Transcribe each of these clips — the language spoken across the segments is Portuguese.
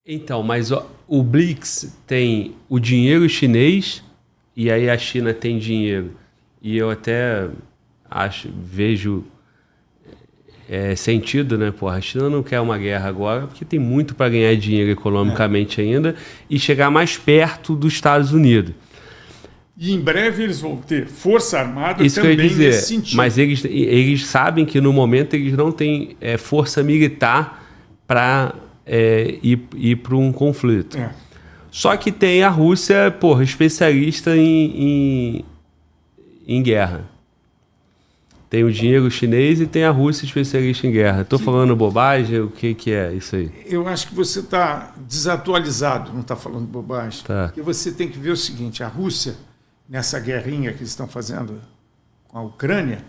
Então, mas o BRICS tem o dinheiro chinês e aí a China tem dinheiro. E eu até vejo sentido, né? Porra, a China não quer uma guerra agora porque tem muito para ganhar dinheiro economicamente ainda e chegar mais perto dos Estados Unidos. E em breve eles vão ter força armada Isso também que eu ia dizer, nesse sentido. mas eles sabem que no momento eles não têm força militar para ir para um conflito. Só que tem a Rússia, porra, especialista em guerra. Tem o dinheiro chinês e tem a Rússia especialista em guerra. Estou falando bobagem? O que é isso aí? Eu acho que você está desatualizado, não está falando bobagem. Tá. Porque você tem que ver o seguinte, a Rússia, nessa guerrinha que eles estão fazendo com a Ucrânia,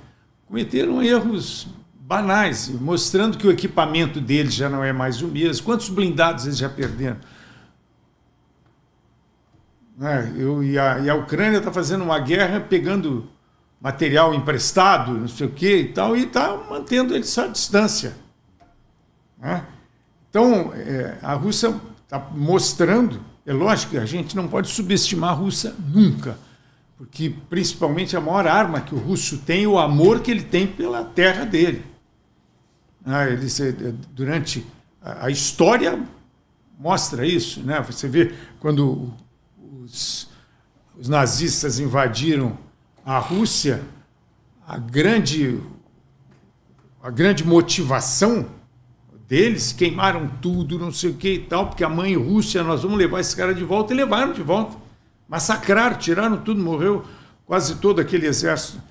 cometeram erros banais, mostrando que o equipamento deles já não é mais o mesmo. Quantos blindados eles já perderam? E a Ucrânia está fazendo uma guerra pegando material emprestado, não sei o quê e tal, e está mantendo eles à distância. Então, a Rússia está mostrando, é lógico que a gente não pode subestimar a Rússia nunca, porque principalmente a maior arma que o russo tem é o amor que ele tem pela terra dele. Durante a história mostra isso, né? Você vê quando os nazistas invadiram a Rússia, a grande motivação deles, queimaram tudo, não sei o que e tal, porque a mãe Rússia, nós vamos levar esse cara de volta, e levaram de volta. Massacraram, tiraram tudo, morreu quase todo aquele exército.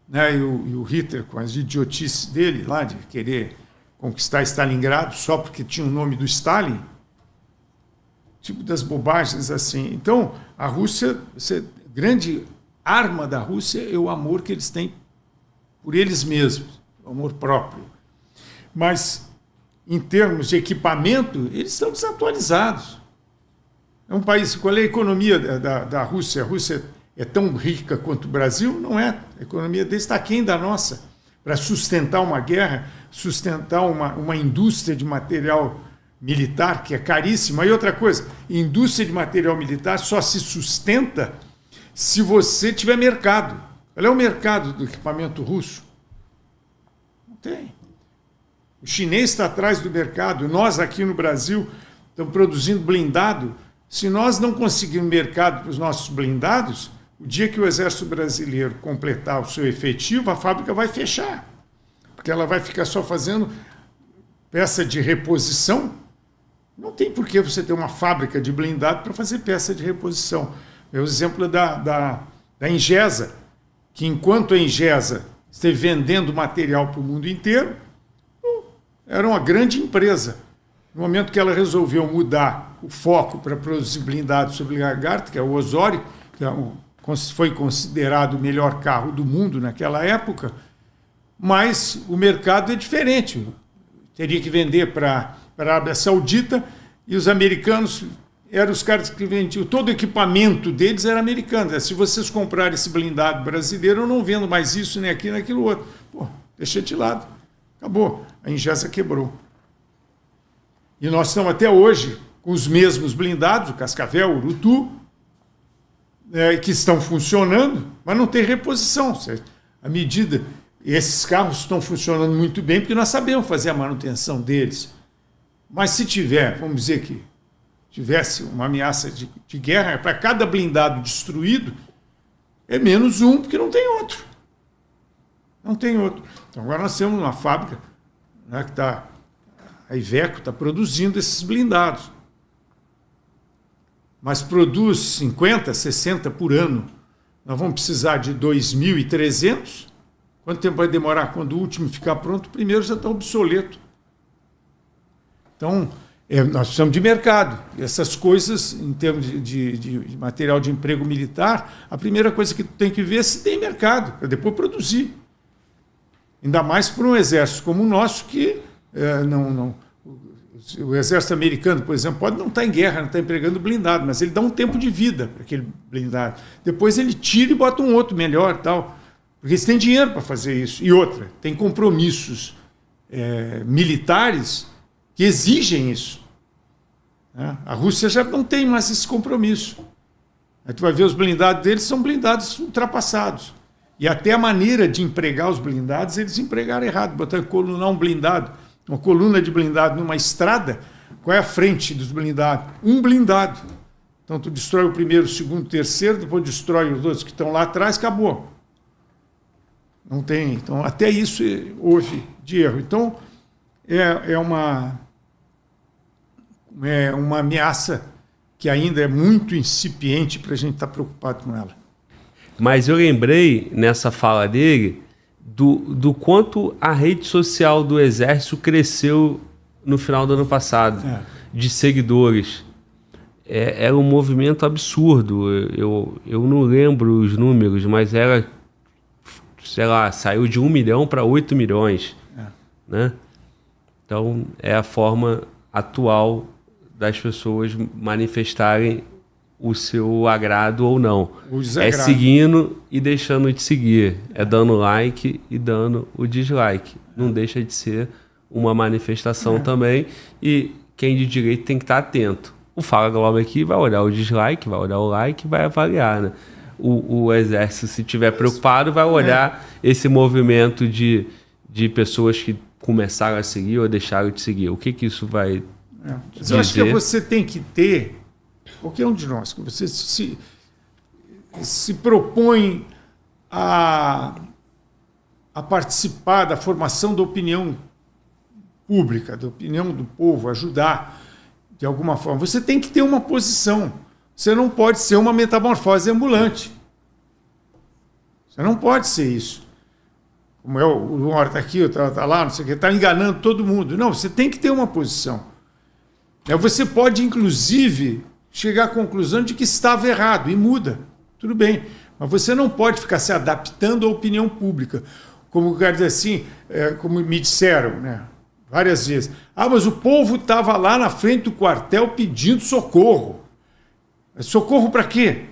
Né? E o Hitler, com as idiotices dele lá, de querer conquistar Stalingrado só porque tinha o nome do Stalin, tipo das bobagens assim. Então, a Rússia, grande arma da Rússia é o amor que eles têm por eles mesmos, o amor próprio. Mas, em termos de equipamento, eles estão desatualizados. É um país, qual é a economia da Rússia? A Rússia é tão rica quanto o Brasil? Não é. A economia deles está aquém da nossa. Para sustentar uma guerra, sustentar uma indústria de material militar, que é caríssima. E outra coisa, indústria de material militar só se sustenta se você tiver mercado. Qual é o mercado do equipamento russo? Não tem. O chinês está atrás do mercado. Nós aqui no Brasil estamos produzindo blindado. Se nós não conseguirmos mercado para os nossos blindados, o dia que o Exército Brasileiro completar o seu efetivo, a fábrica vai fechar. Porque ela vai ficar só fazendo peça de reposição. Não tem por que você ter uma fábrica de blindado para fazer peça de reposição. É o exemplo da Engesa, que enquanto a Engesa esteve vendendo material para o mundo inteiro, era uma grande empresa. No momento que ela resolveu mudar o foco para produzir blindados sobre lagarto, que é o Osório, que foi considerado o melhor carro do mundo naquela época, mas o mercado é diferente. Teria que vender para a Arábia Saudita e os americanos eram os caras que vendiam. Todo o equipamento deles era americano. Se vocês comprarem esse blindado brasileiro, eu não vendo mais isso, nem aqui, nem aquilo outro. Pô, deixa de lado. Acabou. A Engesa quebrou. E nós estamos até hoje com os mesmos blindados, o Cascavel, o Urutu, que estão funcionando, mas não tem reposição. À medida, esses carros estão funcionando muito bem porque nós sabemos fazer a manutenção deles. Mas se tiver, vamos dizer que tivesse uma ameaça de guerra, para cada blindado destruído, é menos um, porque não tem outro. Não tem outro. Então agora nós temos uma fábrica, né, que a Iveco está produzindo esses blindados. Mas produz 50, 60 por ano. Nós vamos precisar de 2.300. Quanto tempo vai demorar? Quando o último ficar pronto, o primeiro já está obsoleto. Então, nós precisamos de mercado. Essas coisas, em termos de material de emprego militar, a primeira coisa que tu tem que ver é se tem mercado, para depois produzir. Ainda mais para um exército como o nosso, que o exército americano, por exemplo, pode não estar em guerra, não estar empregando blindado, mas ele dá um tempo de vida para aquele blindado. Depois ele tira e bota um outro melhor, tal, porque eles têm dinheiro para fazer isso. E outra, tem compromissos militares que exigem isso. Né? A Rússia já não tem mais esse compromisso. Aí tu vai ver os blindados deles, são blindados ultrapassados. E até a maneira de empregar os blindados, eles empregaram errado. Botaram colunar um blindado, uma coluna de blindado numa estrada, qual é a frente dos blindados? Um blindado. Então tu destrói o primeiro, o segundo, o terceiro, depois destrói os outros que estão lá atrás, acabou. Não tem. Então até isso houve de erro. Então é uma ameaça que ainda é muito incipiente para a gente estar preocupado com ela. Mas eu lembrei, nessa fala dele, do quanto a rede social do Exército cresceu no final do ano passado, de seguidores. Era um movimento absurdo. Eu não lembro os números, mas era, sei lá, saiu de 1 milhão para 8 milhões. Né? Então, é a forma atual das pessoas manifestarem o seu agrado ou não. É seguindo e deixando de seguir. É dando like e dando o dislike. Não deixa de ser uma manifestação também. E quem de direito tem que estar atento. O Fala Global aqui vai olhar o dislike, vai olhar o like e vai avaliar. Né? O Exército, se estiver preocupado, vai olhar esse movimento de pessoas que começaram a seguir ou deixaram de seguir. O que isso vai... Mas eu acho que você tem que ter, qualquer um de nós, que você se propõe a participar da formação da opinião pública, da opinião do povo, ajudar de alguma forma. Você tem que ter uma posição. Você não pode ser uma metamorfose ambulante. Você não pode ser isso. Como o Luan está aqui, está lá, não sei o que, está enganando todo mundo. Não, você tem que ter uma posição. Você pode, inclusive, chegar à conclusão de que estava errado e muda. Tudo bem. Mas você não pode ficar se adaptando à opinião pública. Como eu quero dizer assim, como me disseram, né, várias vezes. Mas o povo estava lá na frente do quartel pedindo socorro. Socorro para quê?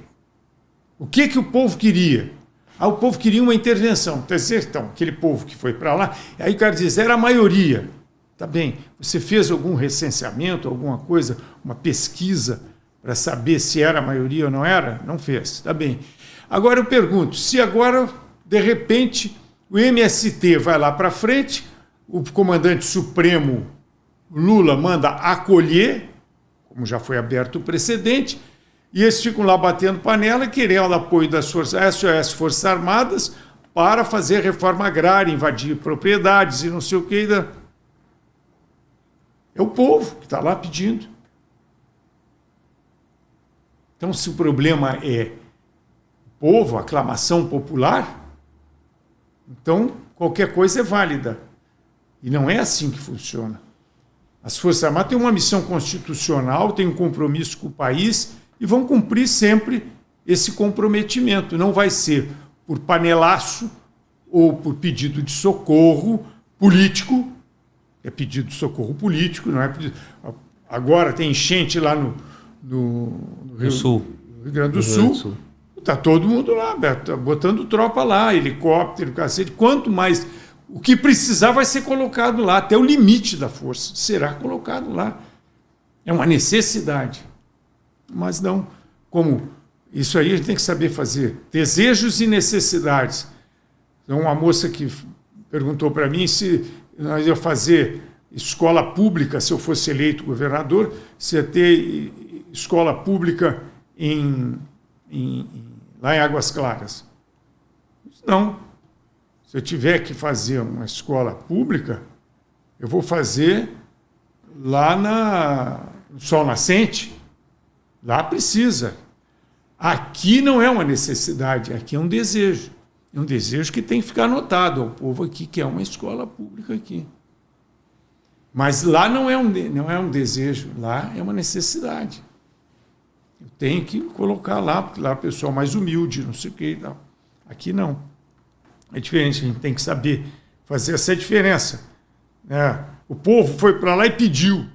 O que o povo queria? O povo queria uma intervenção. Então, aquele povo que foi para lá, aí o cara diz, era a maioria. Tá bem, você fez algum recenseamento, alguma coisa, uma pesquisa para saber se era a maioria ou não era? Não fez, tá bem. Agora eu pergunto, se agora, de repente, o MST vai lá para frente, o comandante supremo Lula manda acolher, como já foi aberto o precedente, e eles ficam lá batendo panela e querendo apoio das forças SOS, Forças Armadas, para fazer reforma agrária, invadir propriedades e não sei o que. É o povo que está lá pedindo. Então, se o problema é o povo, a aclamação popular, então qualquer coisa é válida. E não é assim que funciona. As Forças Armadas têm uma missão constitucional, têm um compromisso com o país e vão cumprir sempre esse comprometimento. Não vai ser por panelaço ou por pedido de socorro político. É pedido de socorro político, não é pedido... Agora tem enchente lá no Rio Grande do Sul. Está todo mundo lá, tá botando tropa lá, helicóptero, cacete. Quanto mais... O que precisar vai ser colocado lá, até o limite da força será colocado lá. É uma necessidade. Mas não, como isso aí a gente tem que saber fazer. Desejos e necessidades. Então, uma moça que perguntou para mim se nós ia fazer escola pública, se eu fosse eleito governador, se ia ter escola pública lá em Águas Claras. Não. Se eu tiver que fazer uma escola pública, eu vou fazer lá no Sol Nascente. Lá precisa. Aqui não é uma necessidade, aqui é um desejo. É um desejo que tem que ficar anotado ao povo aqui, que é uma escola pública aqui. Mas lá não é um desejo, lá é uma necessidade. Eu tenho que colocar lá, porque lá é o pessoal mais humilde, não sei o que e tal. Aqui não. É diferente, a gente tem que saber fazer essa diferença. O povo foi para lá e pediu.